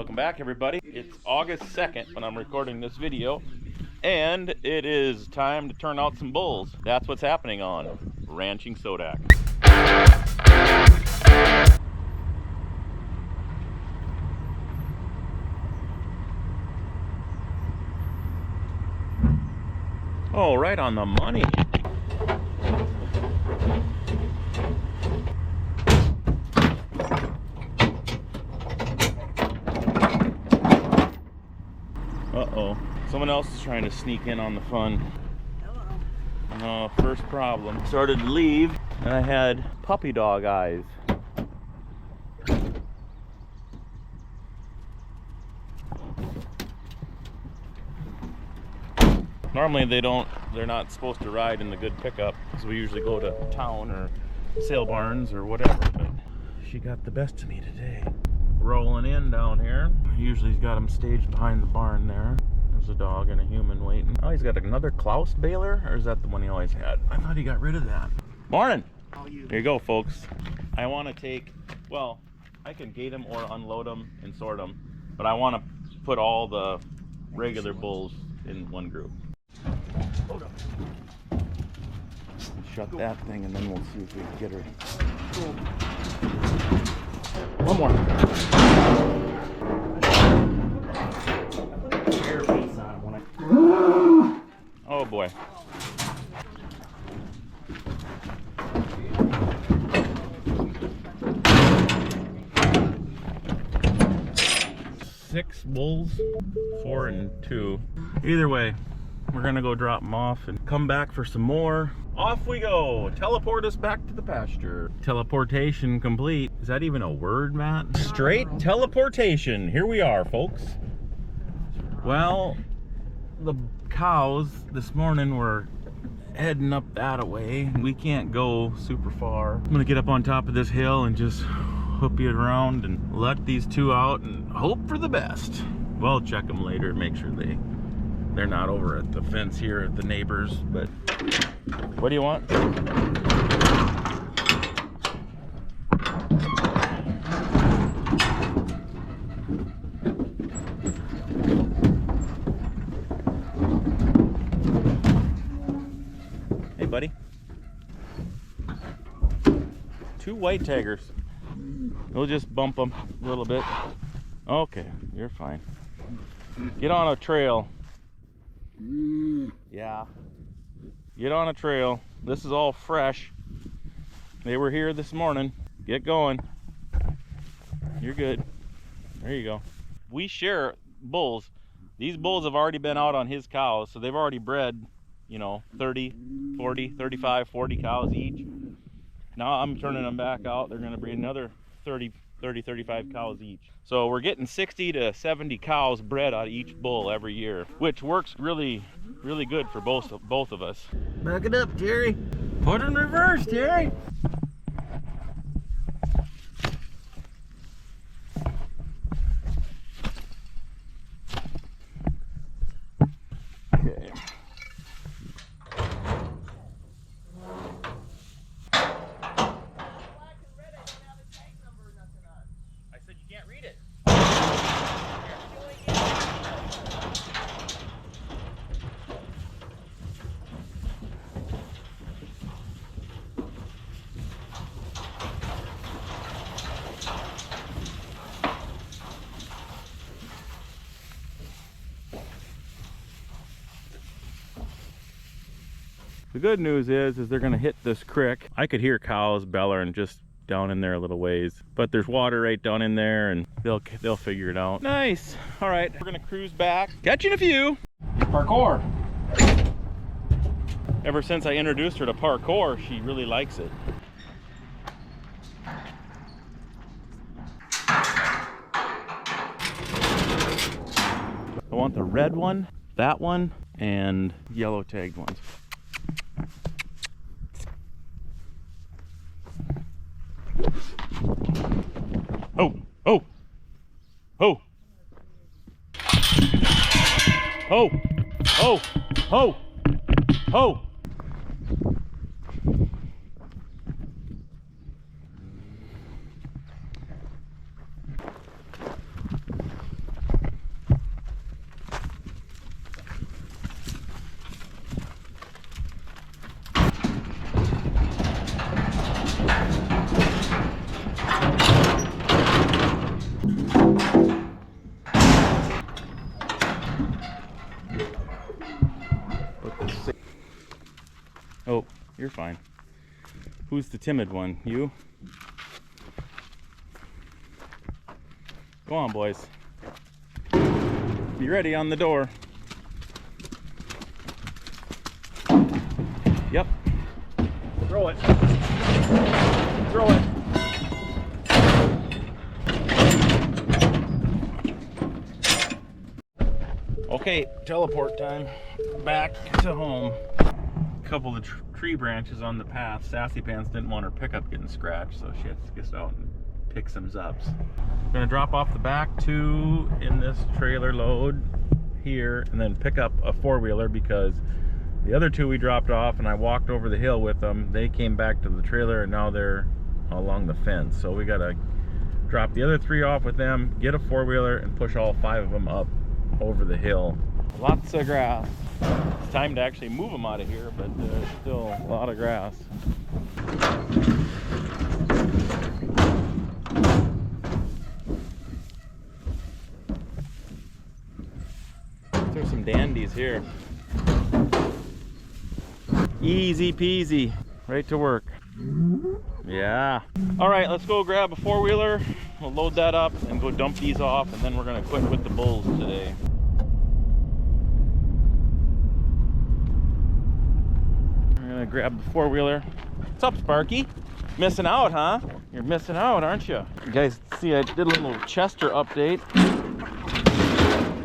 Welcome back, everybody. It's August 2nd when I'm recording this video, and it is time to turn out some bulls. That's what's happening on Ranching Sodak. Oh, right on the money. Uh-oh. Someone else is trying to sneak in on the fun. Hello. First problem. Started to leave, and I had puppy dog eyes. Normally they're not supposed to ride in the good pickup, because we usually go to town or sale barns or whatever, but she got the best of me today. Rolling in down here. Usually he's got him staged behind the barn there. There's a dog and a human waiting. Oh, he's got another Klaus baler, or is that the one he always had? I thought he got rid of that. Morning! How are you? Here you go, folks. I want to take, well, I can gate them or unload them and sort them, but I want to put all the regular bulls in one group. Hold up. Shut that thing, and then we'll see if we can get her. Cool. One more. Earpiece on when I... Oh boy. Six bulls, 4 and 2. Either way, we're gonna go drop them off and come back for some more. Off we go. Teleport us back to the pasture. Teleportation complete. Is that even a word, Matt? Straight teleportation. Here we are, folks. Well, the cows this morning were heading up that way. We can't go super far. I'm gonna get up on top of this hill and just hoop it around and let these two out and hope for the best. We'll check them later, make sure they're not over at the fence here at the neighbors. But what do you want? Hey, buddy. 2 white taggers. We'll just bump them a little bit. Okay, you're fine. Get on a trail. Yeah. Get on a trail. This is all fresh. They were here this morning. Get going. You're good. There you go. We share bulls. These bulls have already been out on his cows, so they've already bred, you know, 30, 40, 35, 40 cows each. Now I'm turning them back out. They're going to breed another 30, 35 cows each. So we're getting 60 to 70 cows bred out of each bull every year, which works really, really good for both of us. Back it up, Terry. Put it in reverse, Terry. Okay. The good news is they're gonna hit this creek. I could hear cows bellowing just down in there a little ways, but there's water right down in there, and they'll figure it out. Nice. All right, we're gonna cruise back. Catching a few. Parkour. Ever since I introduced her to parkour, she really likes it. I want the red one, that one, and yellow tagged ones. Oh, oh, oh, oh, oh, oh, oh. You're fine. Who's the timid one? You? Go on, boys. Be ready on the door. Yep. Throw it. Throw it. Okay, teleport time. Back to home. A couple of tree branches on the path. Sassy Pants didn't want her pickup getting scratched, so she had to get out and pick some ups. I'm gonna drop off the back two in this trailer load here, and then pick up a four-wheeler because the other two we dropped off and I walked over the hill with them. They came back to the trailer and now they're along the fence. So we gotta drop the other three off with them, get a four-wheeler, and push all 5 of them up over the hill. Lots of grass. It's time to actually move them out of here, but there's still a lot of grass. There's some dandies here. Easy peasy, right to work. Yeah. All right, let's go grab a four-wheeler. We'll load that up and go dump these off, and then we're gonna quit with the bulls today. We're gonna grab the four-wheeler. What's up, Sparky? Missing out, huh? You're missing out, aren't you? You guys see I did a little Chester update.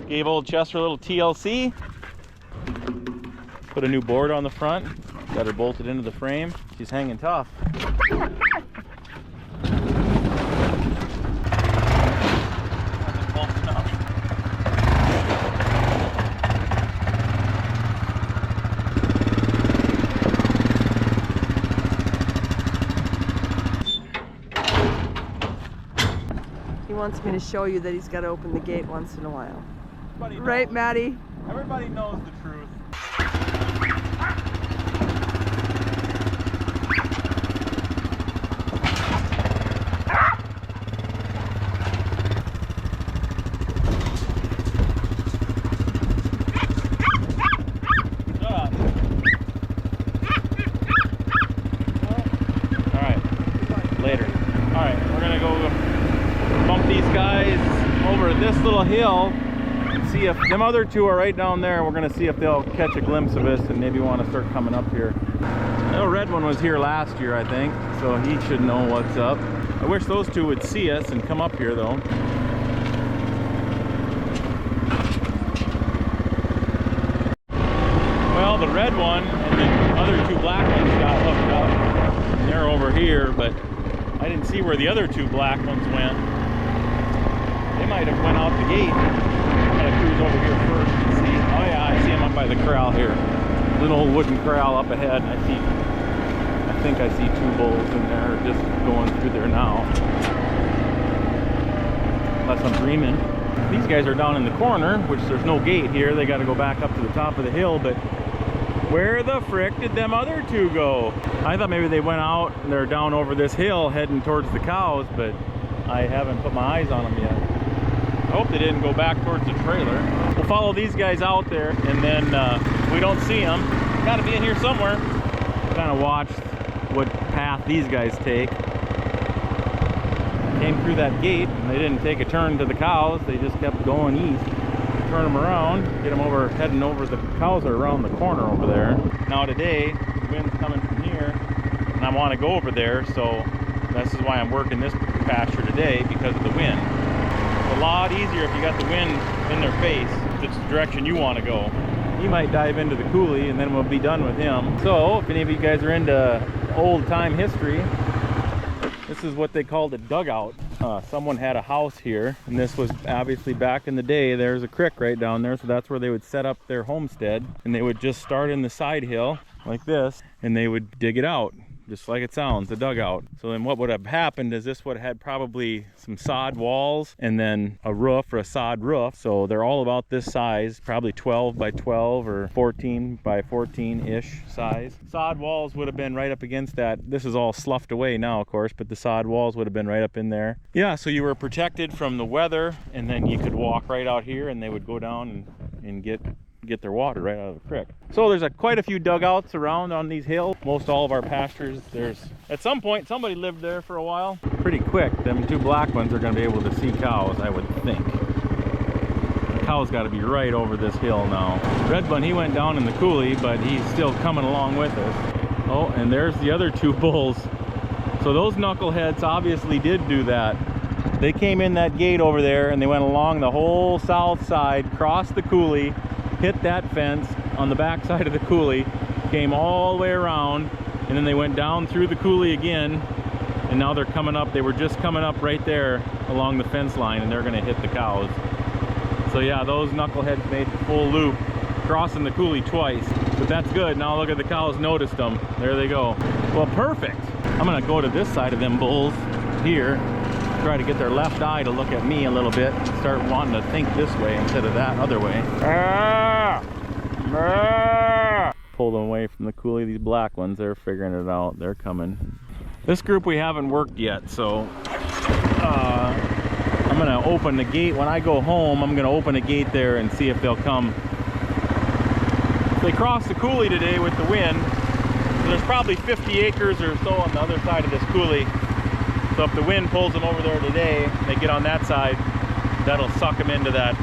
Gave old Chester a little TLC. Put a new board on the front. Got her bolted into the frame. She's hanging tough. He wants me to show you that he's got to open the gate once in a while. Right, knows. Matty? Everybody knows the truth. Shut up. All right. Later. All right, we're gonna go bump these guys over this little hill. See if them other two are right down there. We're gonna see if they'll catch a glimpse of us and maybe want to start coming up here. The red one was here last year, I think, so he should know what's up. I wish those two would see us and come up here though. Well, the red one and the other two black ones got hooked up. And they're over here, but I didn't see where the other two black ones went. They might have went out the gate. Cruise over here first and see. Oh yeah, I see him up by the corral here. Little old wooden corral up ahead. I think I see 2 bulls in there just going through there now. Unless I'm dreaming. These guys are down in the corner, which there's no gate here. They got to go back up to the top of the hill, but where the frick did them other two go? I thought maybe they went out and they're down over this hill heading towards the cows, but I haven't put my eyes on them yet. I hope they didn't go back towards the trailer. We'll follow these guys out there, and then if we don't see them, gotta be in here somewhere. Kind of watched what path these guys take. Came through that gate, and they didn't take a turn to the cows. They just kept going east. Turn them around, get them over, heading over. The cows are around the corner over there. Now today, the wind's coming from here, and I want to go over there, so this is why I'm working this pasture today, because of the wind. A lot easier if you got the wind in their face, if it's the direction you want to go. He might dive into the coulee and then we'll be done with him. So if any of you guys are into old time history, this is what they called a dugout. Someone had a house here, and this was obviously back in the day. There's a creek right down there, so that's where they would set up their homestead, and they would just start in the side hill like this, and they would dig it out. Just like it sounds, a dugout. So then what would have happened is this would have had probably some sod walls and then a roof or a sod roof. So they're all about this size, probably 12 by 12 or 14 by 14-ish size. Sod walls would have been right up against that. This is all sloughed away now, of course, but the sod walls would have been right up in there. Yeah, so you were protected from the weather, and then you could walk right out here and they would go down and get get their water right out of the creek. So there's quite a few dugouts around on these hills. Most all of our pastures, at some point somebody lived there for a while. Pretty quick, them two black ones are going to be able to see cows, I would think. The cow's got to be right over this hill now. Red Bun, he went down in the coulee, but he's still coming along with us. Oh, and there's the other two bulls. So those knuckleheads obviously did do that. They came in that gate over there and they went along the whole south side, crossed the coulee, hit that fence on the back side of the coulee, came all the way around, and then they went down through the coulee again, and now they're coming up. They were just coming up right there along the fence line, and they're going to hit the cows. So yeah, those knuckleheads made the full loop, crossing the coulee twice. But that's good. Now look at the cows, noticed them. There they go. Well, perfect. I'm going to go to this side of them bulls here, try to get their left eye to look at me a little bit and start wanting to think this way instead of that other way. Pull them away from the coulee. These black ones, they're figuring it out. They're coming. This group we haven't worked yet, so I'm gonna open the gate. When I go home, I'm gonna open a gate there and see if they'll come. If they cross the coulee today with the wind, so there's probably 50 acres or so on the other side of this coulee. So if the wind pulls them over there today, they get on that side, that'll suck them into that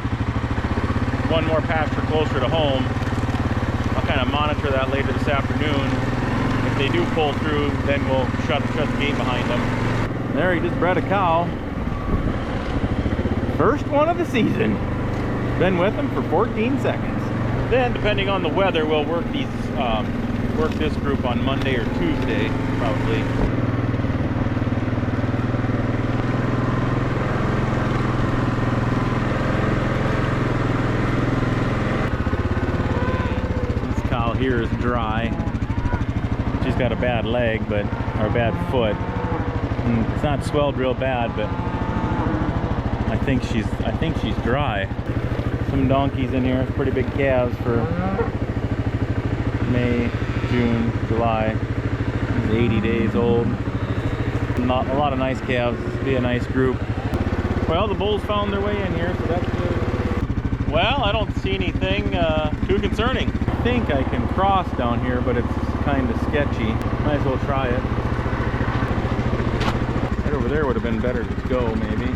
one more pasture closer to home. I'll kind of monitor that later this afternoon. If they do pull through, then we'll shut the gate behind them. There, he just bred a cow. First one of the season. Been with him for 14 seconds. Then, depending on the weather, we'll work this group on Monday or Tuesday, probably. Here is dry. She's got a bad leg, or a bad foot. And it's not swelled real bad, but I think she's dry. Some donkeys in here, pretty big calves for May, June, July. It's 80 days old. Not a lot of nice calves. This will be a nice group. Well, the bulls found their way in here, so that's good. Well, I don't see anything too concerning. I think I can cross down here, but it's kind of sketchy. Might as well try it. Right over there would have been better to go, maybe.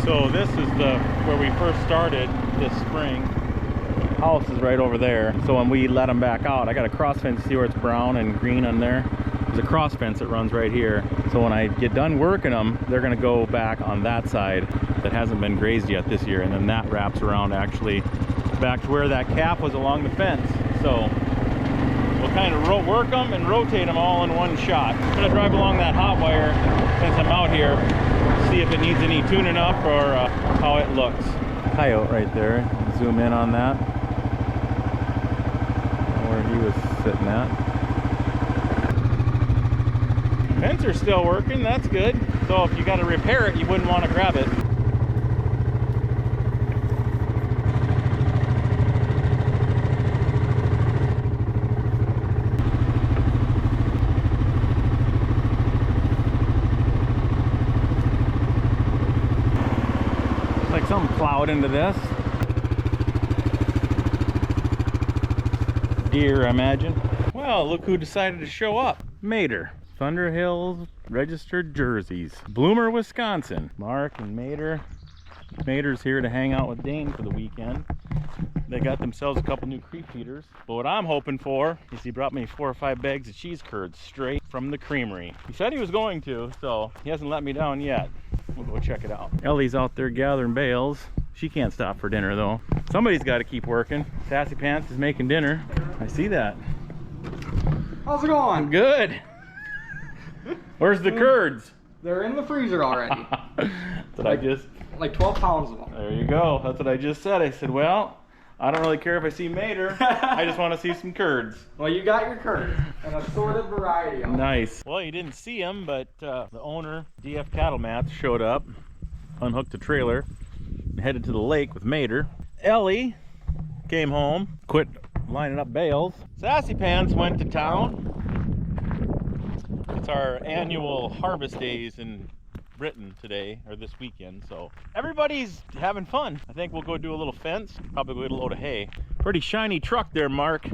So this is where we first started this spring. House is right over there. So when we let them back out, I got a cross fence. See where it's brown and green on there? There's a cross fence that runs right here. So when I get done working them, they're gonna go back on that side that hasn't been grazed yet this year, and then that wraps around actually back to where that calf was along the fence. So we'll kind of work them and rotate them all in one shot. I'm gonna drive along that hot wire since I'm out here, see if it needs any tuning up or how it looks. Coyote right there. Zoom in on that. Where he was sitting at. Fencer's still working, that's good. So if you got to repair it, you wouldn't want to grab it. Like something plowed into this. Deer, I imagine. Well, look who decided to show up. Mater. Thunder Hills registered jerseys. Bloomer, Wisconsin. Mark and Mater. Mater's here to hang out with Dane for the weekend. They got themselves a couple new creep feeders. But what I'm hoping for is he brought me 4 or 5 bags of cheese curds straight from the creamery. He said he was going to, so he hasn't let me down yet. We'll go check it out. Ellie's out there gathering bales. She can't stop for dinner though. Somebody's got to keep working. Sassy Pants is making dinner. I see that. How's it going? Good. Where's the curds? They're in the freezer already. That's what I just... Like 12 pounds of them. There you go. That's what I just said. I said, well, I don't really care if I see Mater. I just want to see some curds. Well, you got your curds, an assorted variety of them. Nice. Well, you didn't see him, but the owner, DF Cattle Mats, showed up, unhooked the trailer, and headed to the lake with Mater. Ellie came home, quit lining up bales. Sassy Pants went to town. It's our annual harvest days in Britton today, or this weekend, so everybody's having fun. I think we'll go do a little fence, probably go get a load of hay. Pretty shiny truck there, Mark.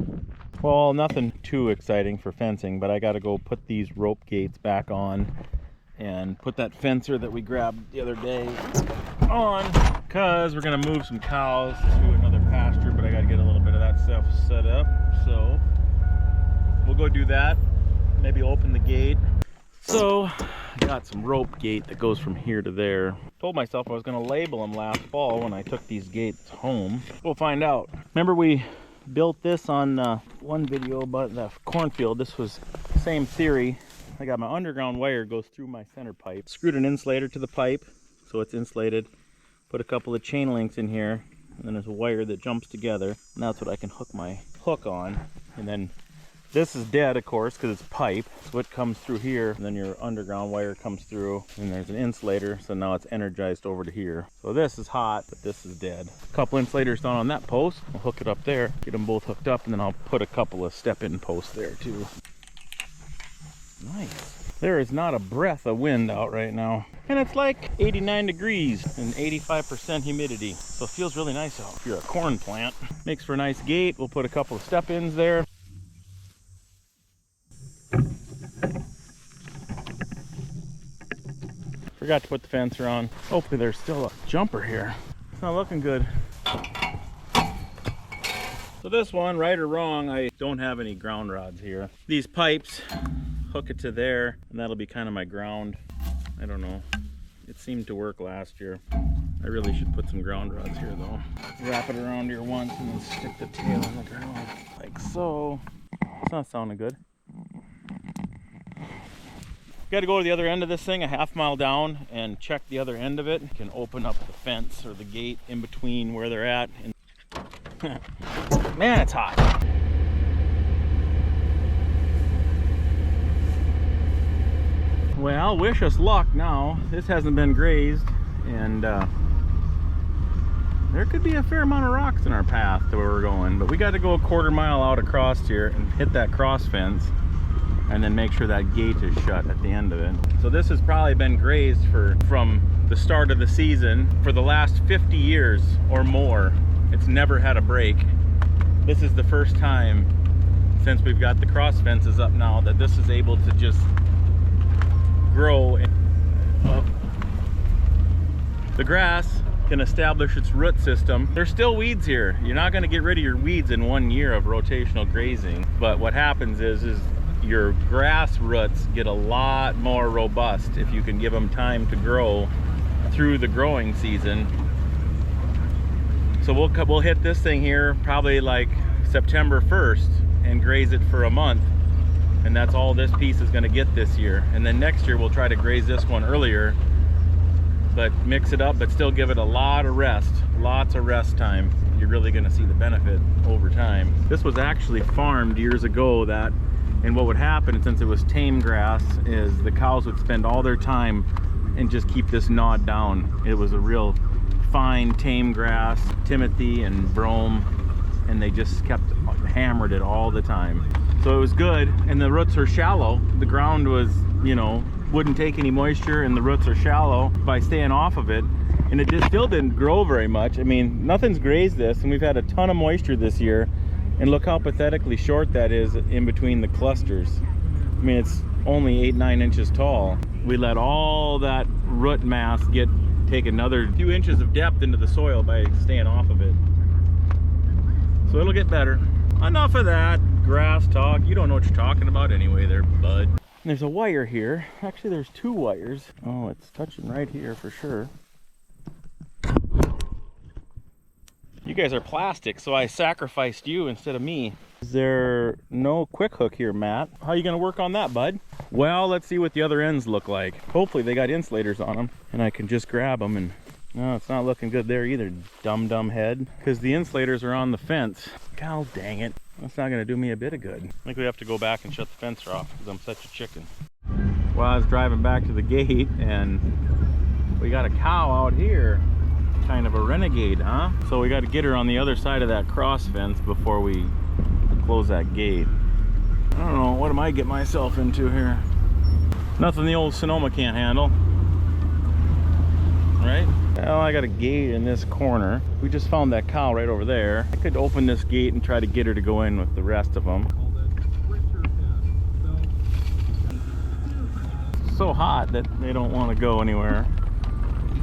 Well, nothing too exciting for fencing, but I got to go put these rope gates back on and put that fencer that we grabbed the other day on, because we're going to move some cows to another pasture, but I got to get a little bit of that stuff set up, so we'll go do that. Maybe open the gate. So I got some rope gate that goes from here to there. Told myself I was going to label them last fall when I took these gates home. We'll find out. Remember we built this on one video about the cornfield. This was the same theory. I got my underground wire goes through my center pipe. Screwed an insulator to the pipe so it's insulated. Put a couple of chain links in here, and then there's a wire that jumps together, and that's what I can hook my hook on. And then this is dead, of course, because it's pipe. So it comes through here, and then your underground wire comes through, and there's an insulator, so now it's energized over to here. So this is hot, but this is dead. A couple insulators down on that post. I'll hook it up there, get them both hooked up, and then I'll put a couple of step-in posts there too. Nice. There is not a breath of wind out right now. And it's like 89 degrees and 85% humidity. So it feels really nice out. If you're a corn plant, makes for a nice gate. We'll put a couple of step-ins there. Forgot to put the fencer on. Hopefully there's still a jumper here. It's not looking good. So this one, right or wrong, I don't have any ground rods here. These pipes, hook it to there, and that'll be kind of my ground. I don't know. It seemed to work last year. I really should put some ground rods here though. Wrap it around here once and then stick the tail in the ground like so. It's not sounding good. Got to go to the other end of this thing, a half mile down, and check the other end of it. You can open up the fence or the gate in between where they're at. And man, it's hot. Well, wish us luck now. This hasn't been grazed, and there could be a fair amount of rocks in our path to where we're going, but we got to go a quarter mile out across here and hit that cross fence, and then make sure that gate is shut at the end of it. So this has probably been grazed from the start of the season for the last 50 years or more. It's never had a break. This is the first time since we've got the cross fences up now that this is able to just grow. The grass can establish its root system. There's still weeds here. You're not going to get rid of your weeds in 1 year of rotational grazing, but what happens is your grass roots get a lot more robust if you can give them time to grow through the growing season. So we'll hit this thing here probably like September 1st and graze it for a month, and that's all this piece is going to get this year. And then next year we'll try to graze this one earlier, but mix it up, but still give it a lot of rest, lots of rest time. You're really going to see the benefit over time. This was actually farmed years ago, and what would happen, since it was tame grass, is the cows would spend all their time and just keep this gnawed down. It was a real fine tame grass, timothy and brome, and they just hammered it all the time. So it was good, and the roots are shallow. The ground was, wouldn't take any moisture, and the roots are shallow by staying off of it. And it just still didn't grow very much. I mean, nothing's grazed this, and we've had a ton of moisture this year. And look how pathetically short that is in between the clusters. I mean, it's only 8-9 inches tall. We let all that root mass take another few inches of depth into the soil by staying off of it. So it'll get better. Enough of that grass talk. You don't know what you're talking about anyway there, bud. There's a wire here. Actually, there's 2 wires. Oh, it's touching right here for sure. You guys are plastic, so I sacrificed you instead of me. Is there no quick hook here, Matt? How are you gonna work on that, bud? Well, let's see what the other ends look like. Hopefully they got insulators on them, and I can just grab them and No, it's not looking good there either, dumb head. Because the insulators are on the fence. God dang it. That's not going to do me a bit of good. I think we have to go back and shut the fence off because I'm such a chicken. Well, I was driving back to the gate and we got a cow out here. Kind of a renegade, huh? So we got to get her on the other side of that cross fence before we close that gate. I don't know, what am I getting myself into here? Nothing the old Sonoma can't handle. Right? Well, I got a gate in this corner. We just found that cow right over there. I could open this gate and try to get her to go in with the rest of them. It's so hot that they don't want to go anywhere.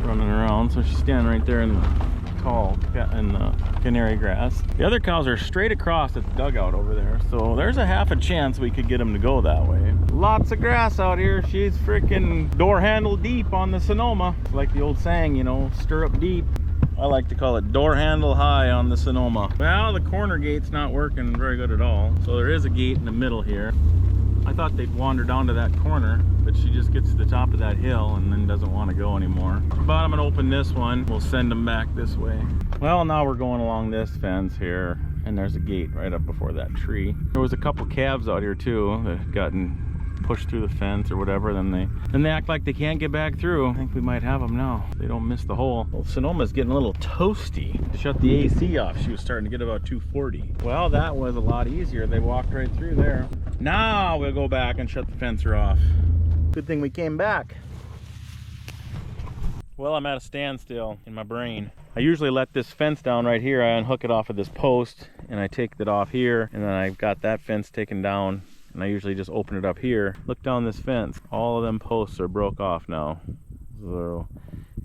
Running around, so she's standing right there in the canary grass. The other cows are straight across at the dugout over there, so there's a half a chance we could get them to go that way. Lots of grass out here. She's freaking door handle deep on the Sonoma. Like the old saying, you know, stirrup deep. I like to call it door handle high on the Sonoma. Well, the corner gate's not working very good at all, so there is a gate in the middle here. I thought they'd wander down to that corner, but she just gets to the top of that hill and then doesn't want to go anymore. But I'm gonna open this one. We'll send them back this way. Well, now we're going along this fence here, and there's a gate right up before that tree. There was a couple calves out here too that had gotten pushed through the fence or whatever. Then they act like they can't get back through. I think we might have them now. They don't miss the hole. Well, Sonoma's getting a little toasty. Shut the AC off. She was starting to get about 240. Well, that was a lot easier. They walked right through there. Now we'll go back and shut the fencer off. Good thing we came back. Well, I'm at a standstill in my brain. I usually let this fence down right here. I unhook it off of this post and I take it off here, and then I've got that fence taken down, and I usually just open it up here. Look down this fence. All of them posts are broke off now. So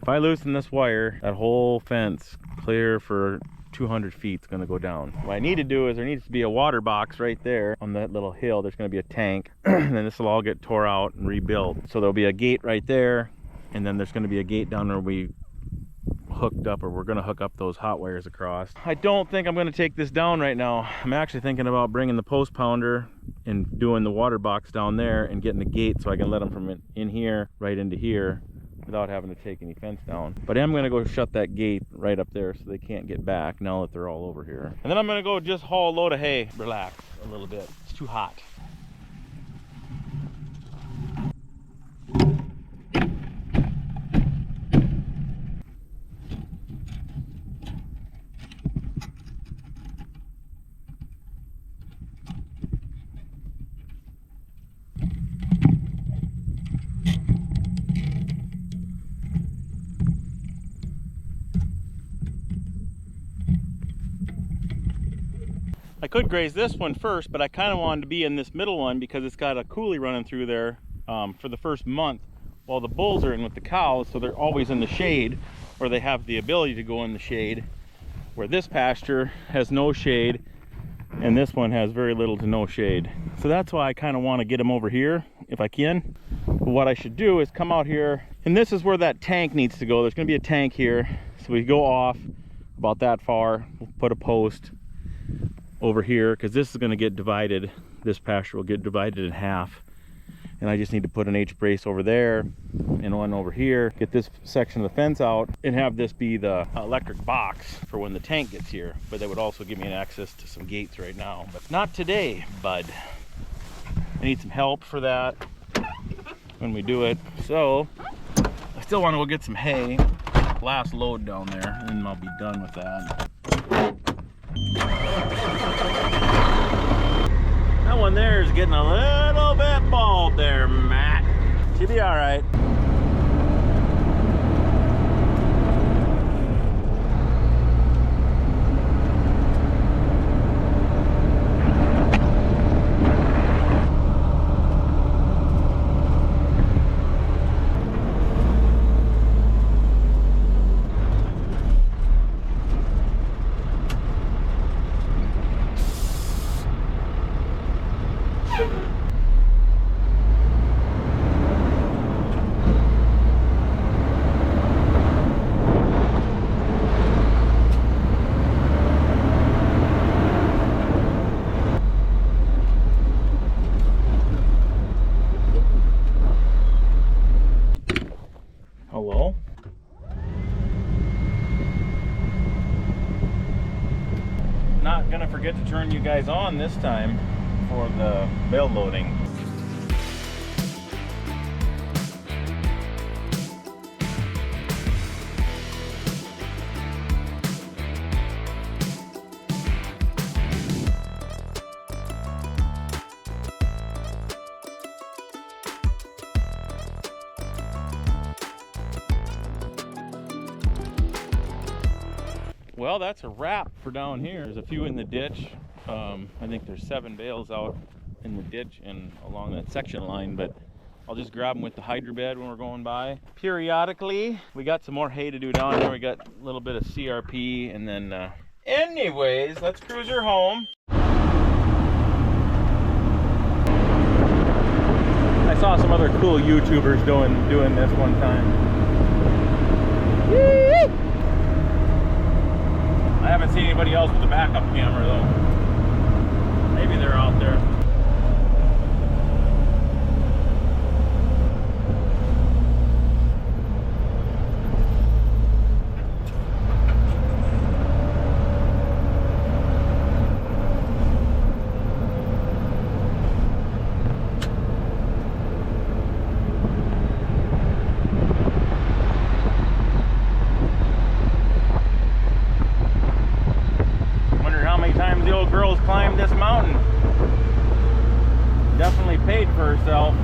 if I loosen this wire, that whole fence clear for 200 feet is going to go down. What I need to do is there needs to be a water box right there on that little hill. There's going to be a tank and then this will all get tore out and rebuilt. So there'll be a gate right there, and then there's going to be a gate down where we hooked up, or we're going to hook up those hot wires across. I don't think I'm going to take this down right now. I'm actually thinking about bringing the post pounder and doing the water box down there and getting the gate so I can let them from in here right into here without having to take any fence down. But I'm going to go shut that gate right up there so they can't get back now that they're all over here. And then I'm going to go just haul a load of hay. Relax a little bit. It's too hot. I could graze this one first, but I kind of wanted to be in this middle one because it's got a coulee running through there for the first month while the bulls are in with the cows, so they're always in the shade, or they have the ability to go in the shade, where this pasture has no shade and this one has very little to no shade. So that's why I kind of want to get them over here if I can. But what I should do is come out here, and this is where that tank needs to go. There's going to be a tank here, so we go off about that far. We'll put a post over here because this is going to get divided. This pasture will get divided in half, and I just need to put an H brace over there and one over here, get this section of the fence out, and have this be the electric box for when the tank gets here. But that would also give me an access to some gates right now, but not today, bud. I need some help for that when we do it. So I still want to go get some hay, last load down there, and then I'll be done with that. That one there is getting a little bit bald there, Matt. She'll be all right. forget to turn you guys on this time for the bale loading. Well, that's a wrap for down here. There's a few in the ditch. I think there's 7 bales out in the ditch and along that section line, but I'll just grab them with the hydro bed when we're going by. Periodically, we got some more hay to do down there. We got a little bit of CRP, and then anyways, let's cruise her home. I saw some other cool YouTubers doing this one time. Yee! I haven't seen anybody else with a backup camera though. Maybe they're out there. Times the old girl's climbed this mountain. Definitely paid for herself.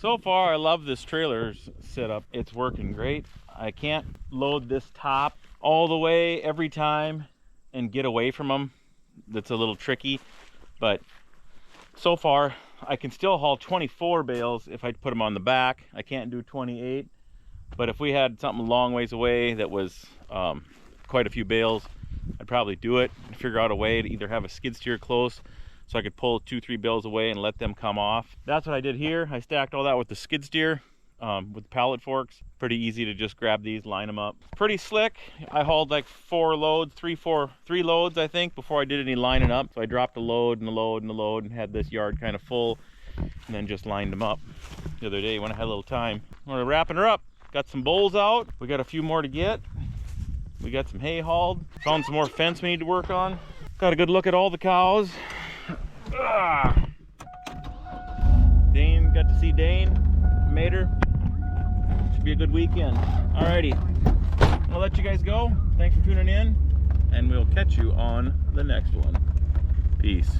So far, I love this trailer's setup. It's working great. I can't load this top all the way every time and get away from them. That's a little tricky, but so far I can still haul 24 bales if I put them on the back. I can't do 28, but if we had something a long ways away that was quite a few bales, I'd probably do it and figure out a way to either have a skid steer close so I could pull 2-3 bales away and let them come off. That's what I did here. I stacked all that with the skid steer with the pallet forks. Pretty easy to just grab these, line them up. Pretty slick. I hauled like 4 loads, 3 loads I think, before I did any lining up. So I dropped a load and a load and a load and had this yard kind of full, and then just lined them up the other day when I had a little time. We're wrapping her up. Got some bowls out. We got a few more to get. We got some hay hauled. Found some more fence we need to work on. Got a good look at all the cows. Dane, got to see Dane, Mater. Should be a good weekend. Alrighty, I'll let you guys go. Thanks for tuning in, and we'll catch you on the next one. Peace.